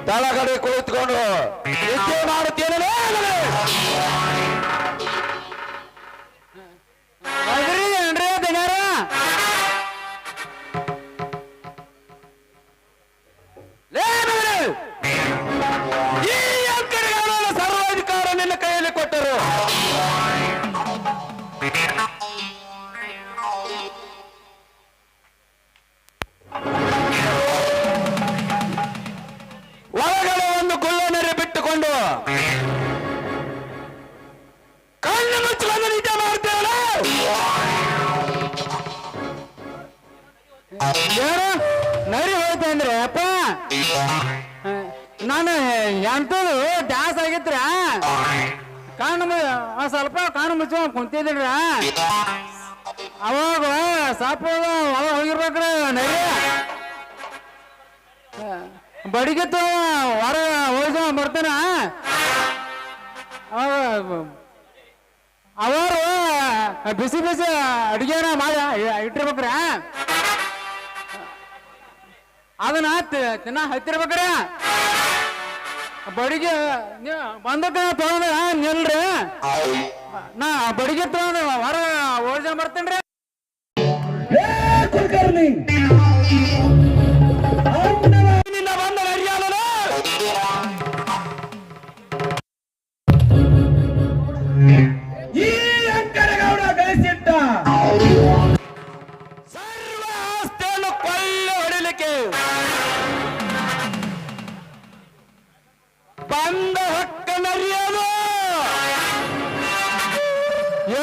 ತಳಗಡೆ ಕುಳಿತುಕೊಂಡು ನಿದ್ದೆ ಮಾಡುತ್ತೇನೆ. ಈ ಅಂಕಣಗಳ ಸರ್ವಾಧಿಕಾರ ನಿನ್ನ ಕೈಯಲ್ಲಿ ಕೊಟ್ಟರು. ಒಳಗಡೆ ಒಂದು ಗುಳ್ಳನೆರೆ ಬಿಟ್ಟುಕೊಂಡು ಕಣ್ಣು ಮುಚ್ಚಿಕೊಂಡು ನಿದ್ದೆ ಮಾಡ್ತೇವಲ್ಲ. ನರಿ ಹೋಯ್ತು ಅಂದ್ರೆ ಅಪ್ಪ ನಾನು ಎಂತದು ಡ್ಯಾನ್ಸ್ ಆಗಿದ್ರ ಸ್ವಲ್ಪ ಕಣ್ಣು ಮುಚ್ಕೊಂಡ್ ಕುಂತಿದ್ರಿ. ಅವಾಗ ಸಾಪ ಒಳ ಹೋಗಿರ್ಬೇಕ್ರ ನರಿ ಬಡಿಗೆತ್ತು ಹೊರ ಹೋಯ್ಕೊಂಡ್ ಬರ್ತಾನ. ಅವರು ಬಿಸಿ ಬಿಸಿ ಅಡಿಗೆನ ಮಾಡಿ ಇಟ್ಟಿರ್ಬೇಕ್ರ. ಅದನ್ನ ತಿನ್ನ ಹತ್ತಿರ್ಬೇಕ್ರ. ಬಡಿಗೆ ಬಂದಕ್ಕ ತಗೊಂಡ ನಿಲ್ರಿ, ನಾ ಬಡಿಗೆ ತಗೊಂಡ ಹೊರ ಓಡ್ಜ ಬರ್ತೇನ್ರಿ. ನಿನ್ನ ಬಂದ ನರಿಯಾಲ ಈ ಅಂಕರಗೌಡ ಗಳಿಸಿಟ್ಟ ಸರ್ವ ಆಸ್ತಿಯನ್ನು ಕೊಳ್ಳೆ ಹೊಡಿಲಿಕ್ಕೆ ಬಂದ ಹಕ್ಕ ನರಿಯೋದು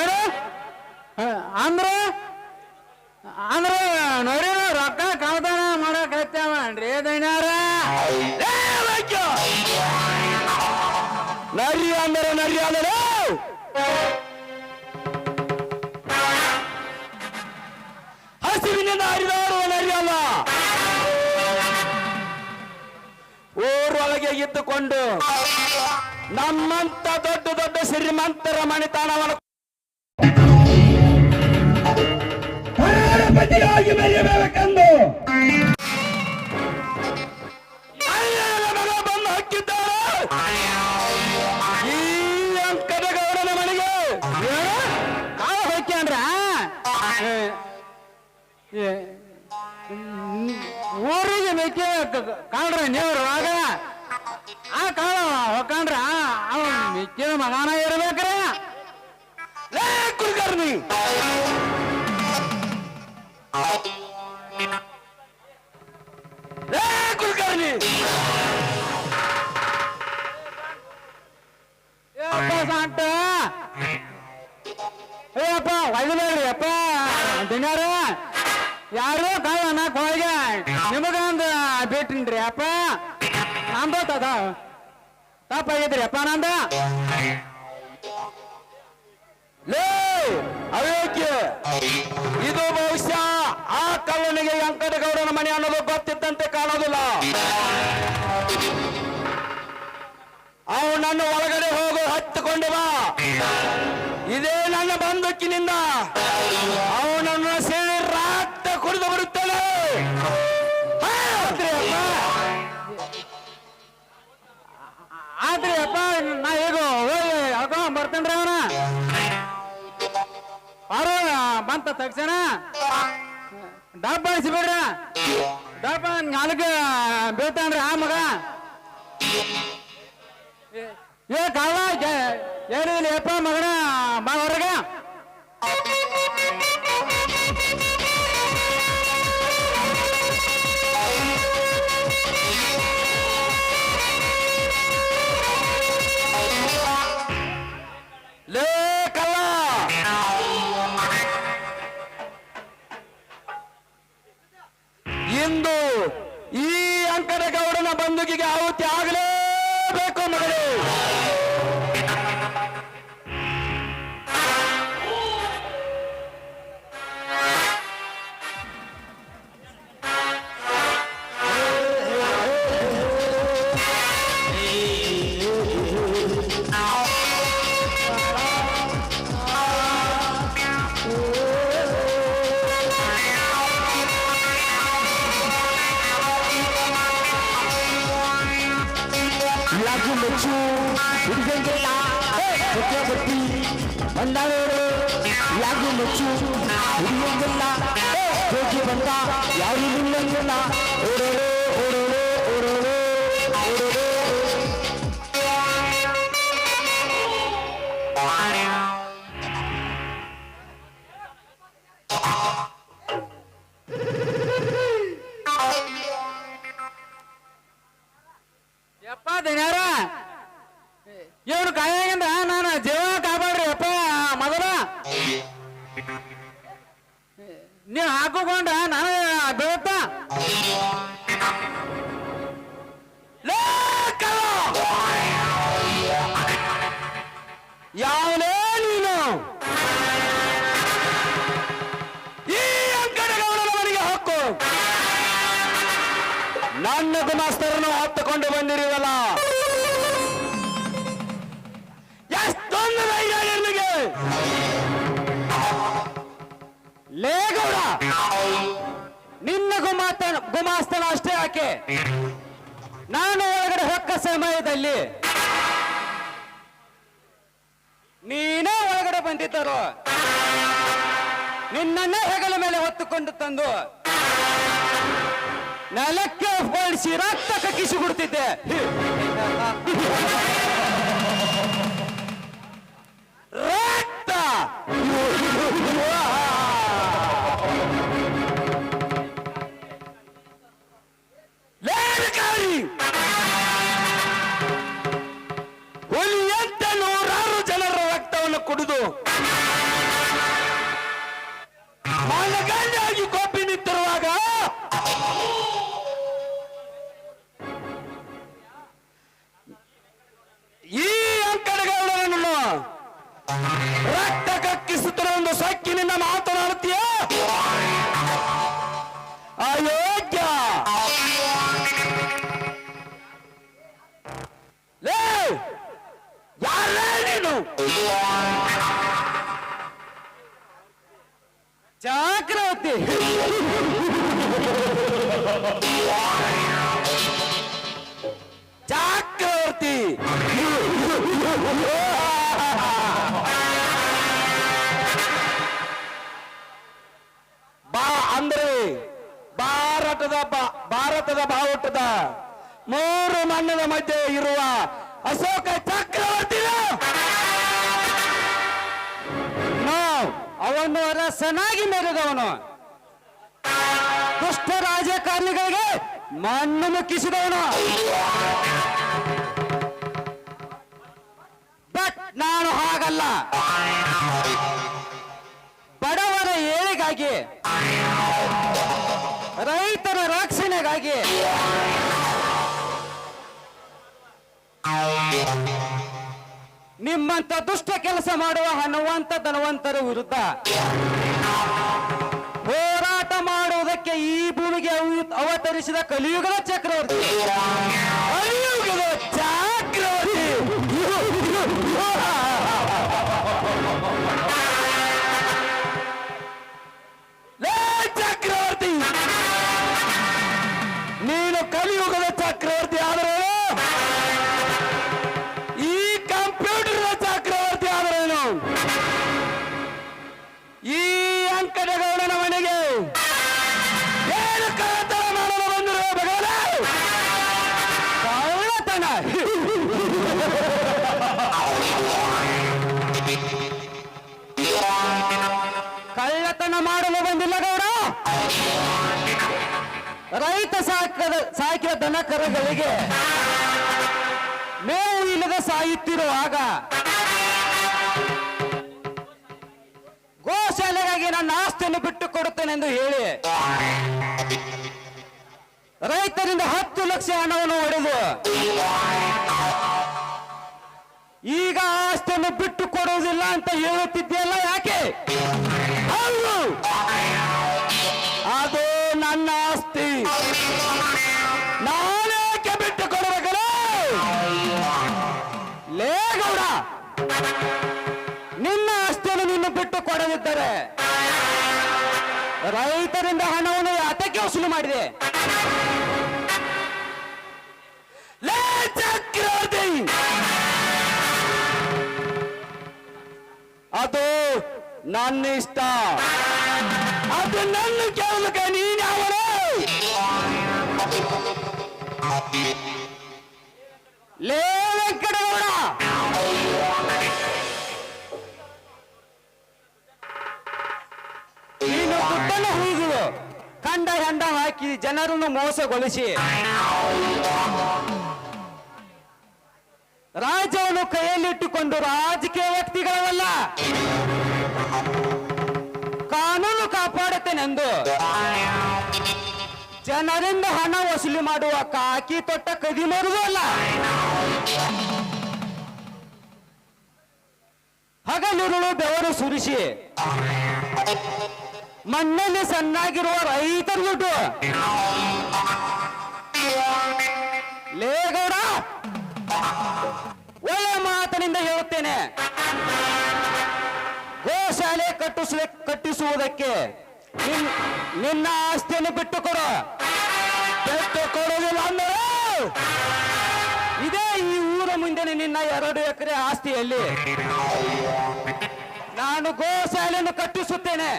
ಏನು ಅಂದ್ರ ಅಂದ್ರ ನೋಡಿ ರೊಕ್ಕ ಕಳ್ತನ ಮಾಡಕ್ ಹತ್ತೇವನ್ರಿ ದೈನ್ಯಾರ. ನರಿ ಅಂದರೆ ನರಿ ಅಂದರೆ ಹಸಿವಿನಿಂದ ಹರಿದಾಡುವ ನರಿ ಅಲ್ಲ. ಊರೊಳಗೆ ಇದ್ದುಕೊಂಡು ನಮ್ಮಂತ ದೊಡ್ಡ ದೊಡ್ಡ ಶ್ರೀಮಂತರ ಮಣಿತಾಣವನ್ನು ಪತಿಯಾಗಿ ಮೆರೆಯಬೇಕೆಂದು ಬಂದು ಹಾಕಿದ್ದಾರೆ. ಈ ಅಂಕದ ಗೌಡನ ಮನೆಗೆ ಕಾಳ ಹೋಗ್ಯನ್ರ ಊರಿಗೆ ಬೇಕೇ ಕಾಣ್ರ ನೀವ್ರ ಆಗ ಆ ಕಾಳ ಹೋಗ್ಕಂಡ್ರ ಅವ ಮಿಕ್ಕಿನ ಮಗನ ಇರ್ಬೇಕ್ರ ಲೇ ಕುಲಕರ್ಣಿ ಲೇ ಕುಲಕರ್ಣಿ ಅಪ್ಪ ಸಾಂಟ ಅಪ್ಪ ಒಳ್ಳಬೇಡ್ರಿ ಅಪ್ಪ ದಿನಾರ ಯಾರು ಕಾಳ ನಾಕ್ ಹೋಗಿ ನಿಮಗಂದ ಬಿಟ್ಟಿನ್ರಿ ಅಪ್ಪ ನಂದು ತಪ್ಪಾಗೈತ್ರಿ ಅಪ್ಪ ನಂದ ಲೇ ಅಯೋಗ್ಯ ಇದು ಬಹುಶಃ ಆ ಕಳ್ಳನಿಗೆ ವೆಂಕಟಗೌಡನ ಮನೆ ಅನ್ನೋದು ಗೊತ್ತಿದ್ದಂತೆ ಕಾಣೋದಿಲ್ಲ ಅವನನ್ನು ಒಳಗಡೆ ಹೋಗು ಹತ್ತಿಕೊಂಡು ಬಾ ಇದೇ ನನ್ನ ಬಂದೂಕಿನಿಂದ ಅವನನ್ನು ಸೇರಿ ರಾಕ್ತ ಕುಡಿದು ಬರುತ್ತೇನೆ ಆದ್ರಿ ಅಪ್ಪ ನಾ ಈಗ ಹೋಗಿ ಹೇಳ್ಕೊಂಡ್ ಬರ್ತೇನ್ರಿ ಅವನ ಅವ್ರು ಬಂತ ತಕ್ಷಣ ಡಬ್ಬ ಅಳಿಸಿಬಿಡ್ರ ಡಬ್ಬ ನಾಲ್ಕು ಬೀಳ್ತಾನ್ರಿ ಆ ಮಗ ಏ ಕಾಳ ಏನಿಲ್ಲ ಅಪ್ಪ ಮಗನ ಬಾ ಹೊರಗ ಲೇ ಕಲ್ಲ ಇಂದು ಈ ವೆಂಕಟಗೌಡನ ಬಂದೂಕಿಗೆ ಆಹುತಿ ಆಗಲೇಬೇಕು ಮಗಳೇ ಯಾಕೆ ಮುಚ್ಚು ಹುಡುಗಂಗಿಲ್ಲ ಬಟ್ಟಿ ಬಂದವರು ಯಾಕೆ ಮುಚ್ಚು ಹುಡುಗಂಗಿಲ್ಲ ಹೋಗಿ ಬಂದ ಯಾರು ನಿಲ್ಲಂಗಿಲ್ಲ ಓಡೋರೆ ಓಡೋರೆ ಓಡೋರೆ ಓಡೋರೆ ಯಪ್ಪ ದಿನಾರ ಇವ್ರು ಕಾಯಾಗಿಂದ ನಾನು ಜೀವ ಕಾಪಾಡ್ರಿ ಅಪ್ಪ ಮೊದಲ ನೀವು ಹಾಕೊಂಡ ನಾನು ಬೀಳುತ್ತ ಯಾವನೇ ನೀನು ಈ ವೆಂಕಟಗೌಡನ ಮನೆಗೆ ಹಾಕು ನನ್ನ ಗುಮಾಸ್ತರನ್ನು ಹತ್ತುಕೊಂಡು ಬಂದಿರುವಲ್ಲ ಎಷ್ಟೊಂದು ಧೈರ್ಯ ನಿನಗೆ ಲೇ ಗೌಡ ನಿನ್ನ ಗುಮಾಸ್ತನ ಅಷ್ಟೇ ಯಾಕೆ ನಾನು ಒಳಗಡೆ ಹೊಕ್ಕ ಸಮಯದಲ್ಲಿ ನೀನೇ ಒಳಗಡೆ ಬಂದಿದ್ದರು ನಿನ್ನನ್ನೇ ಹೆಗಲ ಮೇಲೆ ಹೊತ್ತುಕೊಂಡು ತಂದು ನೆಲಕ್ಕೆ ಹೋಲಿಸಿ ರಕ್ತ ಕಕ್ಕಿಸಿ ಬಿಡ್ತಿದ್ದೆ ರಕ್ತ ಲೇಖಕಾರಿ ಹುಲಿಯಂತೆ ನೂರಾರು ಜನರ ರಕ್ತವನ್ನು ಕುಡಿದು ಮನಗಂಡಾಗಿ ಕೊಪ್ಪಿ ನಿಂತಿರುವಾಗ ಈ ವೆಂಕಟಗೌಡನನ್ನು ರಕ್ತ ಕಕ್ಕಿಸುತ್ತಿರುವ ಒಂದು ಸೊಕ್ಕಿನಿಂದ ಮಾತನಾಡುತ್ತೀಯ ಅಯೋಗ್ಯ ಲೇ ಯಾರೇ ನೀನು ಚಕ್ರವರ್ತಿ ಚಕ್ರವರ್ತಿ ಬಾ ಅಂದ್ರೆ ಭಾರತದ ಬಾವುಟದ ಮೂರು ಮಣ್ಣದ ಮಧ್ಯೆ ಇರುವ ಅಶೋಕ ಚಕ್ರವರ್ತಿ ಹುಟ್ಟಿದ ಅವನು ಅರಸನಾಗಿ ಮೆರೆದವನು, ದುಷ್ಟ ರಾಜಕಾರಣಿಗಳಿಗೆ ಮಣ್ಣು ಮುಕ್ಕಿಸಿದವನು. ಬಟ್ ನಾನು ಹಾಗಲ್ಲ. ಬಡವರ ಏಳಿಗಾಗಿ, ರೈತರ ರಕ್ಷಣೆಗಾಗಿ, ನಿಮ್ಮಂತ ದುಷ್ಟ ಕೆಲಸ ಮಾಡುವ ಹಣವಂತ ಧನವಂತರ ವಿರುದ್ಧ ಹೋರಾಟ ಮಾಡುವುದಕ್ಕೆ ಈ ಭೂಮಿಗೆ ಅವತರಿಸಿದ ಕಲಿಯುಗದ ಚಕ್ರವರ್ತಿ. ಕಲಿಯುಗದ ಚಕ್ರವರ್ತಿ. ಲೇ ಚಕ್ರವರ್ತಿ, ನೀನು ಕಲಿಯುಗದ ಚಕ್ರವರ್ತಿ ಆದರೂ ಈ ಕಂಪ್ಯೂಟರ್ ಚಕ್ರವರ್ತಿ ಆದರೇನು? ಈ ಅಂಕನಗೌಡನ ಮನೆಗೆ ಏನು ಕಳ್ಳತನ ಮಾಡಲು ಬಂದಿರುವ ಭಗವಾನ? ಕಳ್ಳತನ ಕಳ್ಳತನ ಮಾಡಲು ಬಂದಿಲ್ಲ ಗೌಡ. ರೈತ ಸಾಕಿದ ದನ ಕರುಗಳಿಗೆ ಮೇವು ಇಲ್ಲದೆ ಸಾಯುತ್ತಿರುವಾಗ ಗೋಶಾಲೆಗಾಗಿ ನನ್ನ ಆಸ್ತಿಯನ್ನು ಬಿಟ್ಟು ಕೊಡುತ್ತೇನೆಂದು ಹೇಳಿ ರೈತರಿಂದ 10 ಲಕ್ಷ ಹಣವನ್ನು ಹೊಡೆದು ಈಗ ಆಸ್ತಿಯನ್ನು ಬಿಟ್ಟು ಕೊಡುವುದಿಲ್ಲ ಅಂತ ಹೇಳುತ್ತಿದ್ದೆಯಲ್ಲ, ಯಾಕೆ? ಹೌದು, ಅದು ನನ್ನ ಆಸ್ತಿ, ನಾನೇಕೆ ಬಿಟ್ಟು ಕೊಡಬೇಕಲ್ಲ? ಲೇ ಗೌಡ, ನಿನ್ನ ಆಸ್ತಿಯನ್ನು ನಿನ್ನ ಬಿಟ್ಟು ಕೊಡದಿದ್ದರೆ ರೈತರಿಂದ ಹಣವನ್ನು ಯಾತಕ್ಕೆ ವಸೂಲು ಮಾಡಿದೆ? ಲೇ ಚಕ್ರವರ್ತಿ, ಅದು ನನ್ನ ಇಷ್ಟ, ಅದು ನನ್ನ ಕೇಳಲಿಕ್ಕೆ ನೀನು ಅವನು? ಲೇ ವೆಂಕಟಗೌಡ, ನೀನು ದುಡ್ಡನ್ನು ಹುಯಿದು ಕಂಡ ಹೆಂಡ ಹಾಕಿ ಜನರನ್ನು ಮೋಸಗೊಳಿಸಿ ರಾಜ್ಯವನ್ನು ಕೈಯಲ್ಲಿಟ್ಟುಕೊಂಡು ರಾಜಕೀಯ ವ್ಯಕ್ತಿಗಳಲ್ಲ, ಕಾನೂನು ಕಾಪಾಡುತ್ತೇನೆಂದು ಜನರಿಂದ ಹಣ ವಸೂಲಿ ಮಾಡುವ ಕಾಕಿ ತೊಟ್ಟ ಕದಿಮರುದು ಅಲ್ಲ. ಹಗಲಿರುಳು ಬೆವರು ಸುರಿಸಿ ಮಣ್ಣಲ್ಲಿ ಸಣ್ಣಾಗಿರುವ ರೈತರ ದುಡ್ಡು. ಲೇ ಗೌಡ, ಒಳ್ಳೆ ಮಾತಿನಿಂದ ಹೇಳುತ್ತೇನೆ, ಗೋಶಾಲೆ ಕಟ್ಟಿಸುವುದಕ್ಕೆ ನಿನ್ನ ಆಸ್ತಿಯನ್ನು ಬಿಟ್ಟು ಕೊಡು. ಬಿಟ್ಟು ಕೊಡುವುದಿಲ್ಲ ಅಂದರೆ ಇದೇ ಈ ಊರ ಮುಂದೆ ನಿನ್ನ 2 ಎಕರೆ ಆಸ್ತಿಯಲ್ಲಿ ನಾನು ಗೋಶಾಲೆಯನ್ನು ಕಟ್ಟಿಸುತ್ತೇನೆ.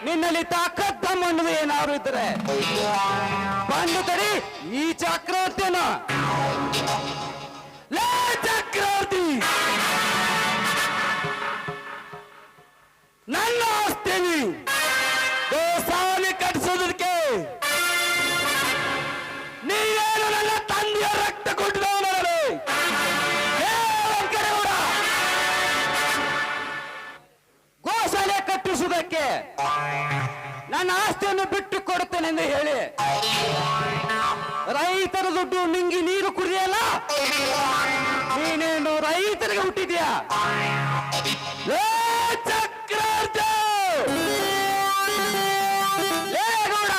ನಿನ್ನಲ್ಲಿ ತಾಕತ್ ಅನ್ನೋದು ಏನಾದ್ರು ಇದ್ರೆ ಬಂದು ತಡಿ ಈ ಚಕ್ರವರ್ತಿಯನ್ನು. ಲೇ ಚಕ್ರವರ್ತಿ, ನನ್ನ ಆಸ್ತಿಯಲ್ಲಿ ಗೋಶಾಲೆ ಕಟ್ಟಿಸೋದಕ್ಕೆ ನೀವೇನು ನನ್ನ ತಂದೆಯ ರಕ್ತ ಕೊಟ್ಟಿದವನು? ಗೋಶಾಲೆ ಕಟ್ಟಿಸುವುದಕ್ಕೆ ನನ್ನ ಆಸ್ತಿಯನ್ನು ಬಿಟ್ಟು ಕೊಡುತ್ತೇನೆಂದು ಹೇಳಿ ರೈತರ ದುಡ್ಡು ನಿಂಗಿ ನೀರು ಕುಡಿಯಲ್ಲ. ನೀನೇನು ರೈತರಿಗೆ ಹುಟ್ಟಿದ್ಯಾ? ಲೇ ಚಕ್ರವರ್ತಿ, ಲೇ ಗೌಡ,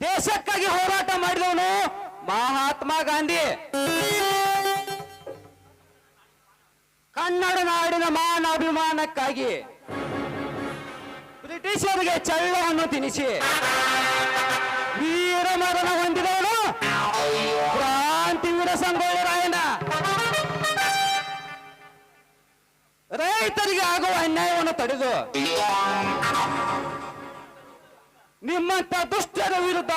ದೇಶಕ್ಕಾಗಿ ಹೋರಾಟ ಮಾಡಿದವನು ಮಹಾತ್ಮ ಗಾಂಧಿ. ಕನ್ನಡ ನಾಡಿನ ಮಾನಾಭಿಮಾನಕ್ಕಾಗಿ ಬ್ರಿಟಿಷರಿಗೆ ಚಳ್ಳವನ್ನು ತಿನ್ನಿಸಿ ವೀರ ಮರಣ ಹೊಂದಿದವನು ಕ್ರಾಂತಿವೀರ ಸಂಗೊಳ್ಳಿ ರಾಯಣ್ಣ. ರೈತರಿಗೆ ಆಗುವ ಅನ್ಯಾಯವನ್ನು ತಡೆದು ನಿಮ್ಮಂತ ದುಷ್ಟರ ವಿರುದ್ಧ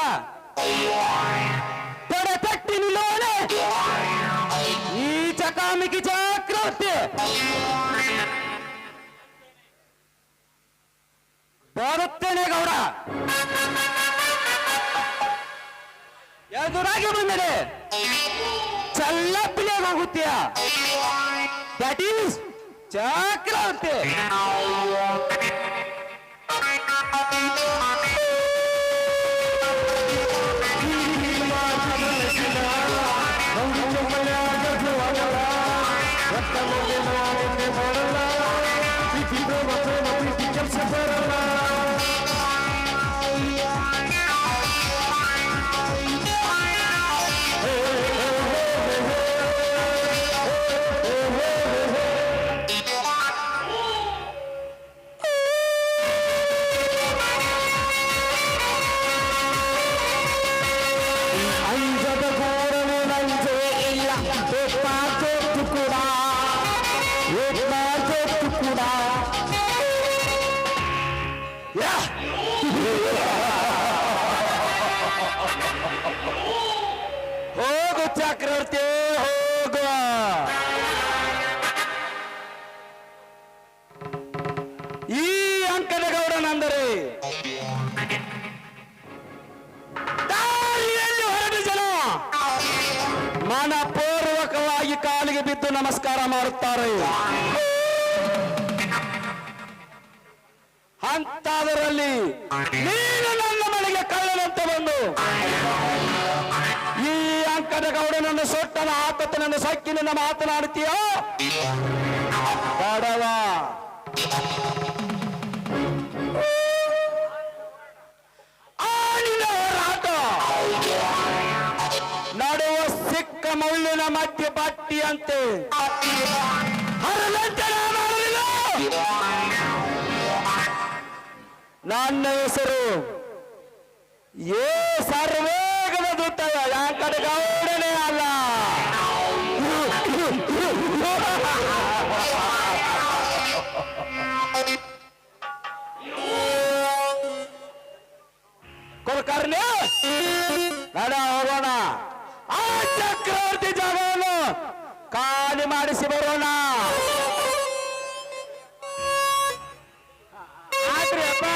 ತೊಡೆತಟ್ಟಿ ಮೆಟ್ಟಿ ನಿಲ್ಲೋನೆ ಈ ಚಕಾಮಿಕಿ ಚಕ್ರವರ್ತಿ. ಬರುತ್ತೇನೆ ಗೌಡ. ಎದುರಾಗಿ ಬಂದರೆ ಚಲ್ಲಪ್ಪಿಲಿಯಾಗ ಹೋಗುತ್ತೀಯ. ದಟ್ ಈಸ್ ಚಕ್ರವರ್ತಿ. ಹೋಗು ಚಕ್ರವರ್ತಿ ಹೋಗು. ಈ ಅಂಕದ ಗೌಡನಂದರೆ ದಾರಿಯಲ್ಲಿ ಹೊರಡು ಜನ ಮನಪೂರ್ವಕವಾಗಿ ಕಾಲಿಗೆ ಬಿದ್ದು ನಮಸ್ಕಾರ ಮಾಡುತ್ತಾರೆ. ಅಂತಾದರಲ್ಲಿ ನೀನು ನನ್ನ ಮನೆಗೆ ಕಳ್ಳನಂತೆ ಬಂದು ಈ ಅಂಕದ ಗೌಡನನ್ನು ಸೊಟ್ಟನ ಆತನನ್ನು ಸಕ್ಕಿನಿಂದ ಮಾತನಾಡುತ್ತೀಯೋ ಬಡವ. ಆಡಿನ ಹೋರಾಟ ನಡುವ ಸಿಕ್ಕ ಮುಳ್ಳಿನ ಮಧ್ಯ ಪಟ್ಟಿಯಂತೆ ಹರದಂತೆ ಮಾಡಲಿಲ್ಲ. ನನ್ನ ಹೆಸರು ಸರ್ವೇಗದ ದೂತ ಯಾಕಡೆ ಗೌಡನೇ ಅಲ್ಲ. ಕುಲಕರ್ಣಿ ನಡ ಹೋಗೋಣ. ಆ ಚಕ್ರವರ್ತಿ ಜಾಗವನ್ನು ಖಾಲಿ ಮಾಡಿಸಿ ಬರೋಣ. ಆತ್ರಿ ಅಪ್ಪ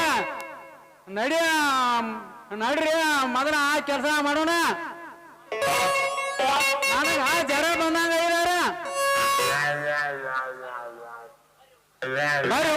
ನಡ್ರಿ ಮೊದಲ ಆ ಕೆಲಸ ಮಾಡೋಣ. ನನಗ ಜರ ಬಂದಂಗ ಇದಾರ. ಬರ್ರಿ